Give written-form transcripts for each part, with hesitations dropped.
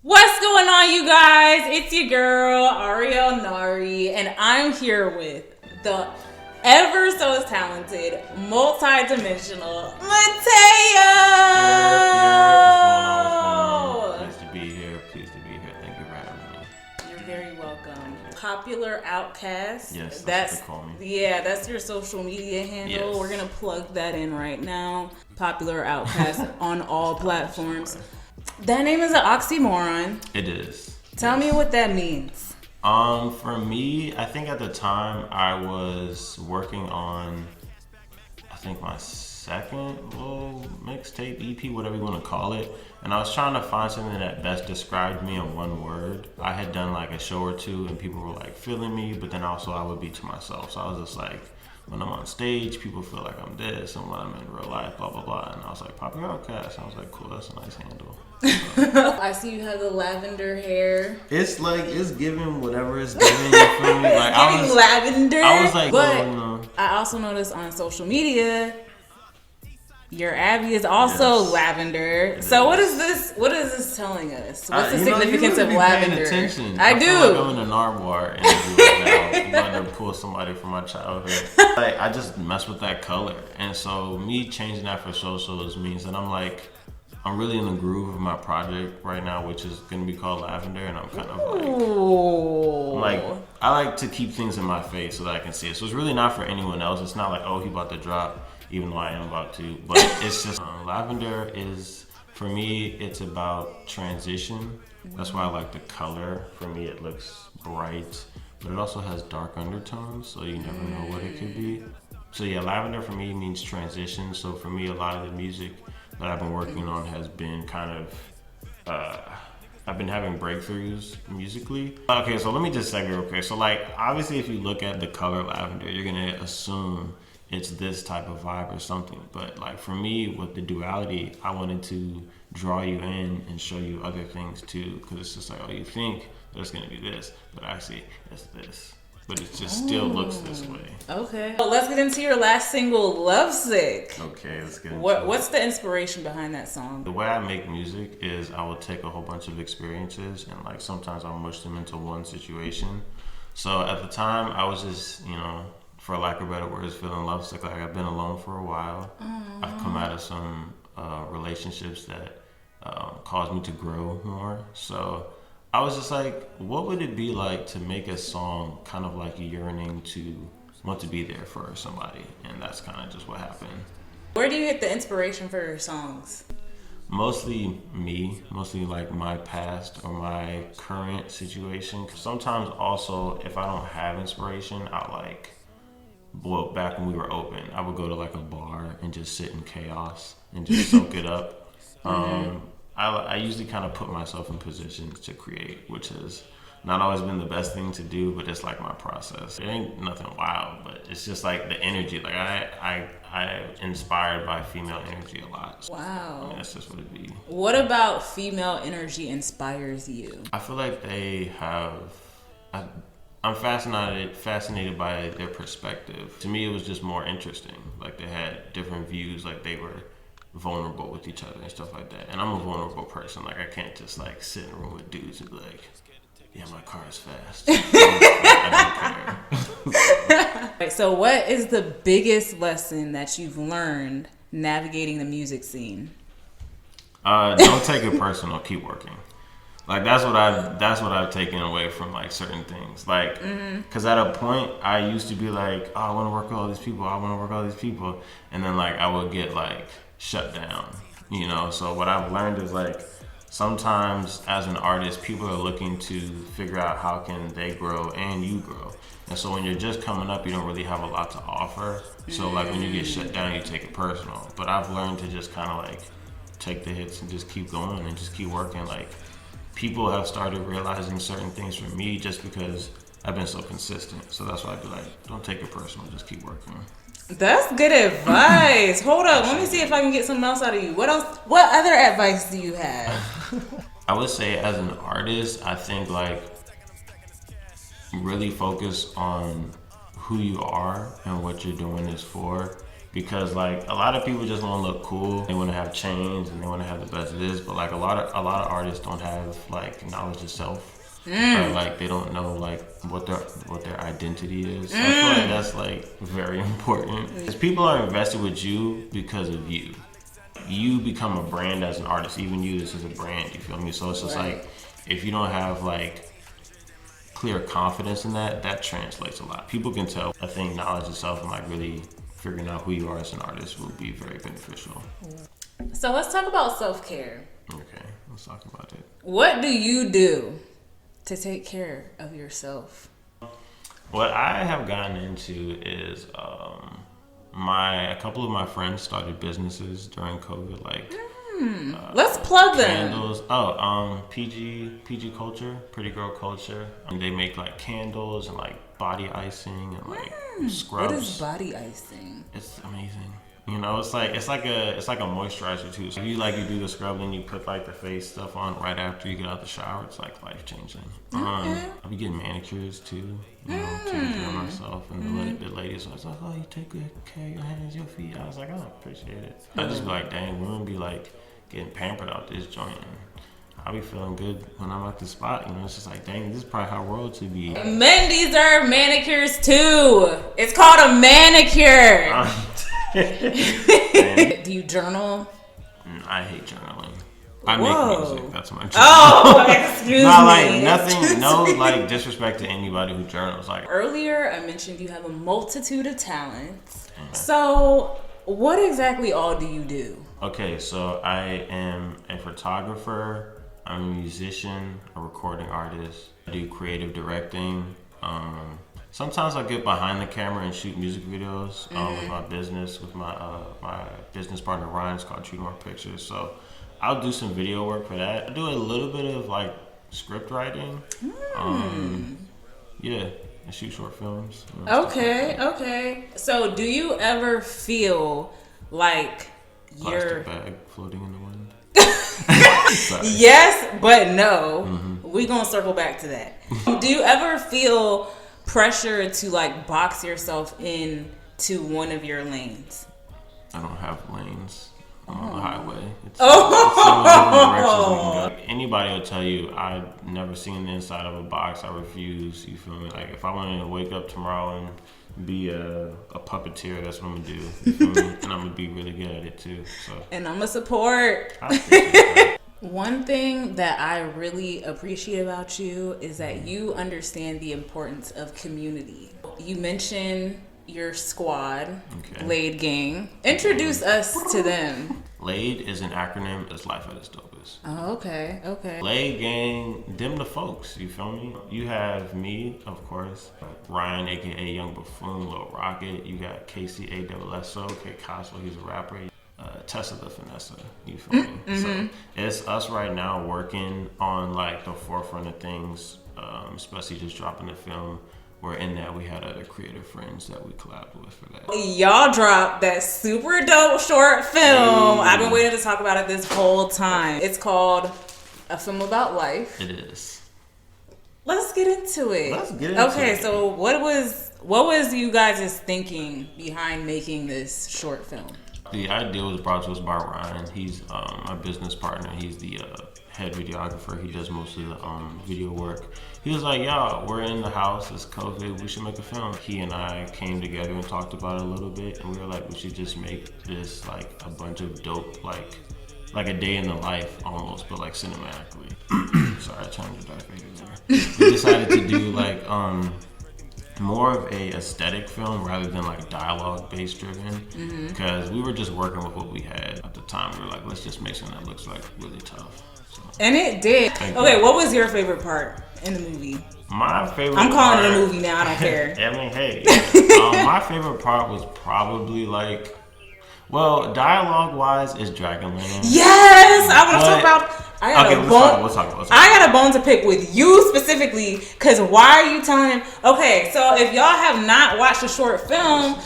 What's going on, you guys? It's your girl, Ahriel Nari, and I'm here with the ever so talented, multi-dimensional MuhTeyOh! Pleased to be here. Thank you for having me. You're very welcome. Popular Outcast. Yes, that's what they call me. Yeah, that's your social media handle. Yes. We're gonna plug that in right now. Popular Outcast on all platforms. That name is an oxymoron. It is. Tell me what that means. For me, I think at the time I was working on, I think my second little mixtape, EP, whatever you want to call it. And I was trying to find something that best described me in one word. I had done like a show or two and people were like feeling me, but then also I would be to myself. So I was just like, when I'm on stage, people feel like I'm this, and when I'm in real life, blah, blah, blah. And I was like, Popular Outcast. I was like, cool, that's a nice handle. I see you have the lavender hair. It's like, it's giving whatever it's giving, you feel me? Like, Lavender. I was like, but well, you know. I also noticed on social media, your Abby is also lavender. So what is this? What is this telling us? What's the significance of lavender? Attention. I do. Feel like I'm in a Narwhal interview right now. I'm about to pull somebody from my childhood. Like, I just mess with that color, and so me changing that for socials means that I'm really in the groove of my project right now, which is going to be called Lavender, and I'm kind of like I like to keep things in my face so that I can see it. So it's really not for anyone else. It's not like, oh, he about to drop, even though I am about to. But it's just Lavender is, for me, it's about transition. That's why I like the color. For me, it looks bright, but it also has dark undertones, so you never know what it could be. So yeah, Lavender for me means transition. So for me, a lot of the music that I've been working on has been kind of, I've been having breakthroughs musically. Okay, so let me just say real quick. So like, obviously if you look at the color lavender, you're gonna assume it's this type of vibe or something. But like for me, with the duality, I wanted to draw you in and show you other things too. Cause it's just like, oh, you think that it's gonna be this, but actually it's this. But it just still looks this way. Okay. Well, let's get into your last single, Lovesick. Okay, let's get into What's the inspiration behind that song? The way I make music is I will take a whole bunch of experiences and like sometimes I'll mush them into one situation. So at the time I was just, for lack of better words, feeling lovesick. Like I've been alone for a while. I've come out of some relationships that caused me to grow more. So I was just like, what would it be like to make a song kind of like yearning to want to be there for somebody? And that's kind of just what happened. Where do you get the inspiration for your songs? Mostly me, mostly like my past or my current situation. Sometimes also, if I don't have inspiration, back when we were open, I would go to like a bar and just sit in chaos and just soak it up. I usually kind of put myself in positions to create, which has not always been the best thing to do, but it's like my process. It ain't nothing wild, but it's just like the energy. Like I inspired by female energy a lot. Wow. I mean, that's just what it be. What about female energy inspires you? I feel like they have. I'm fascinated by their perspective. To me, it was just more interesting. Like they had different views. Like they were vulnerable with each other and stuff like that. And I'm a vulnerable person. Like I can't just like sit in a room with dudes and be like, yeah, my car is fast. I don't care. So what is the biggest lesson that you've learned navigating the music scene? Don't take it personal. Keep working. Like that's what I've taken away from like certain things. Like, cause at a point I used to be like, oh, I want to work with all these people. And then like I would get like shut down, So what I've learned is like sometimes as an artist, people are looking to figure out how can they grow and you grow. And so when you're just coming up, you don't really have a lot to offer. So like when you get shut down, you take it personal. But I've learned to just kind of like take the hits and just keep going and just keep working. Like people have started realizing certain things from me just because I've been so consistent. So that's why I'd be like, don't take it personal, just keep working. That's good advice. Hold up, let me see if I can get something else out of you. What else? What other advice do you have? I would say as an artist, I think like really focus on who you are and what you're doing this for. because like a lot of people just want to look cool. They want to have chains and they want to have the best of this, but like a lot of artists don't have like knowledge of self. Or like they don't know like what their identity is. So I feel like that's like very important. Because people are invested with you because of you. You become a brand as an artist. Even you, this is a brand. You feel me? So it's just like if you don't have like clear confidence in that, that translates a lot. People can tell. I think knowledge of self and like really figuring out who you are as an artist will be very beneficial. So let's talk about self-care. Okay, let's talk about it. What do you do to take care of yourself? What I have gotten into is a couple of my friends started businesses during COVID, like let's plug them. Candles. PG Culture, Pretty Girl Culture. And they make like candles and like body icing and like scrubs. What is body icing? It's amazing. You know, it's like a moisturizer too. So you do the scrub, then you put like the face stuff on right after you get out the shower. It's like life changing. I'll be getting manicures too. You know, taking care of myself. And the ladies was like, "Oh, you take good care of your hands, your feet." I was like, "Oh, I appreciate it." I just be like, "Dang, women be like getting pampered out this joint." I'll be feeling good when I'm at the spot. You know, it's just like, dang, this is probably how world should be. Men deserve manicures too. It's called a manicure. Do you journal? I hate journaling. I make music. That's my journal. Oh, excuse me. Nothing. No, like disrespect to anybody who journals. Like earlier, I mentioned you have a multitude of talents. So, what exactly all do you do? Okay, so I am a photographer. I'm a musician, a recording artist. I do creative directing. Sometimes I get behind the camera and shoot music videos with my business, with my business partner Ryan. It's called True North Pictures. So I'll do some video work for that. I do a little bit of like script writing. I shoot short films. You know, Okay. So do you ever feel like plastic bag floating in the wind? Yes, but no. We're gonna circle back to that. Do you ever feel pressure to like box yourself into one of your lanes? I don't have lanes. I'm on the highway. It's so different directions we can go. Anybody will tell you I've never seen the inside of a box. I refuse. You feel me? Like if I wanted to wake up tomorrow and be a puppeteer, that's what I'm gonna do. You feel me? And I'm gonna be really good at it too. So. And I'm gonna support. One thing that I really appreciate about you is that you understand the importance of community. You mentioned your squad, Laid Gang. Introduce us to them. Laid is an acronym. It's life at its dopest. Oh, okay. Laid Gang, them the folks. You feel me? You have me, of course. Ryan, aka Young Buffoon, Lil Rocket. You got Casey ASSO, K Cosmo. He's a rapper. Tessa the Finessa, you feel me? So it's us right now working on like the forefront of things, especially just dropping the film. Where in that we had other creative friends that we collabed with for that. Y'all dropped that super dope short film. I've been waiting to talk about it this whole time. It's called A Film About Life. It is. Let's get into it. Okay, so what was you guys' thinking behind making this short film? The idea was brought to us by Ryan. He's my business partner. He's the head videographer. He does most of the video work. He was like, "Y'all, we're in the house. It's COVID. We should make a film." He and I came together and talked about it a little bit, and we were like, "We should just make this like a bunch of dope, like a day in the life almost, but like cinematically." Sorry, I turned to Darth Vader there. We decided to do like more of a aesthetic film rather than like dialogue based driven, because we were just working with what we had at the time. We were like, let's just make something that looks like really tough. So, and it did. Okay, what was your favorite part in the movie? My favorite I'm calling it a movie now, I don't care. I mean, hey. My favorite part was probably like, well, dialogue wise is Dragonland. Yes! I want to talk about... Let's talk about it. I got a bone to pick with you specifically, because why are you telling him? Okay, so if y'all have not watched the short film,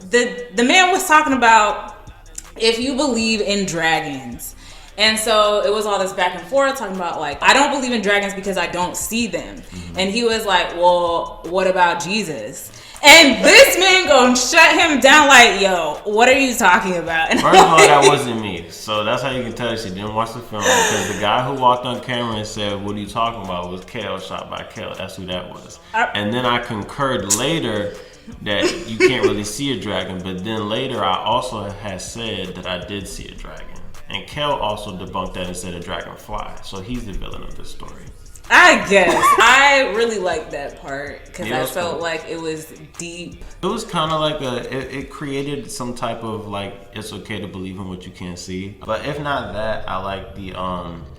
the man was talking about if you believe in dragons. And so it was all this back and forth talking about like, I don't believe in dragons because I don't see them. And he was like, well, what about Jesus? And this man gonna shut him down like, yo, what are you talking about? And First of all, that wasn't me. So that's how you can tell she didn't watch the film. Because the guy who walked on camera and said, what are you talking about, was Kale, shot by Kale. That's who that was. And then I concurred later that you can't really see a dragon. But then later I also had said that I did see a dragon. And Kale also debunked that and said a dragonfly. So he's the villain of this story. I guess. I really liked that part because Yeah, I felt cool. like it was deep. It was kind of like it created some type of like, it's okay to believe in what you can't see. But if not that, I like the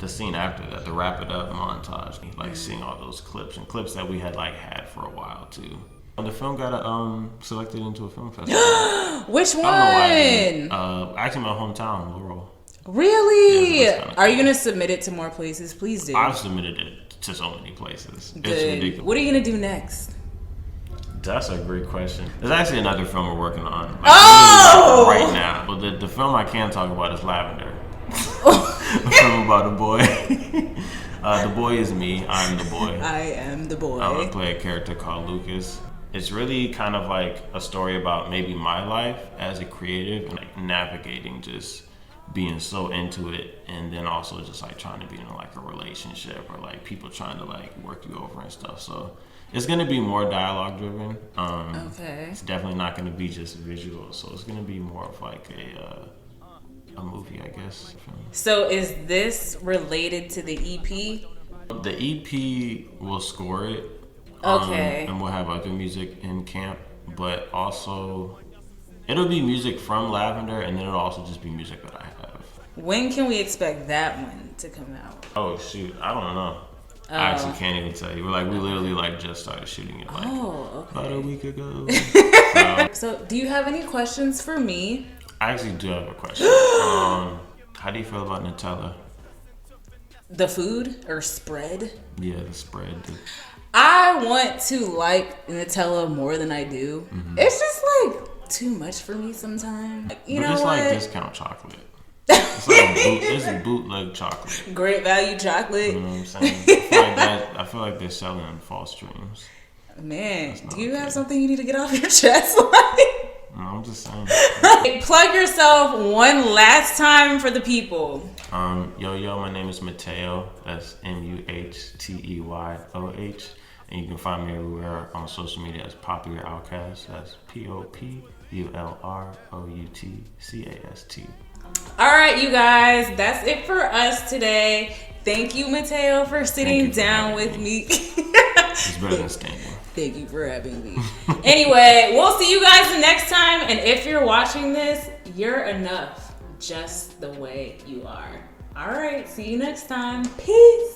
scene after that, the wrap it up montage, like seeing all those clips that we had for a while too. The film got selected into a film festival. Which one? I don't know why. Actually, my hometown, Laurel. Really? Yeah, Are you gonna submit it to more places? Please do. I've submitted it to so many places. Good. It's ridiculous. What are you gonna do next? That's a great question. There's actually another film we're working on. Right now. Well, the film I can talk about is Lavender. A film about a boy. The boy is me. I'm the boy. I am the boy. I play a character called Lucas. It's really kind of like a story about maybe my life as a creative and like navigating just being so into it, and then also just like trying to be in like a relationship or like people trying to like work you over and stuff. So it's gonna be more dialogue driven. Okay. It's definitely not gonna be just visual. So it's gonna be more of like a movie, I guess. So is this related to the EP? The EP will score it. Okay. And we'll have other music in camp, but also it'll be music from Lavender, and then it'll also just be music that I have. When can we expect that one to come out? Oh shoot, I don't know. I actually can't even tell you. We literally just started shooting it about a week ago. So do you have any questions for me? I actually do have a question. How do you feel about Nutella? The food or spread? Yeah, the spread. I want to like Nutella more than I do. Mm-hmm. It's just like too much for me sometimes. You know it's what? like discount chocolate. It's like it's bootleg chocolate. Great value chocolate. You know what I'm saying? I feel like they're selling false dreams. Man, do you have something you need to get off your chest? Like, no, I'm just saying. Plug yourself one last time for the people. Yo, my name is MuhTeyOh. That's MuhTeyOh. And you can find me everywhere on social media as Popular Outcast. That's POPULROUTCAST. All right, you guys, that's it for us today. Thank you, MuhTeyOh, for sitting down with me. It's better than standing. Thank you for having me. Anyway, we'll see you guys next time. And if you're watching this, you're enough just the way you are. All right, see you next time. Peace.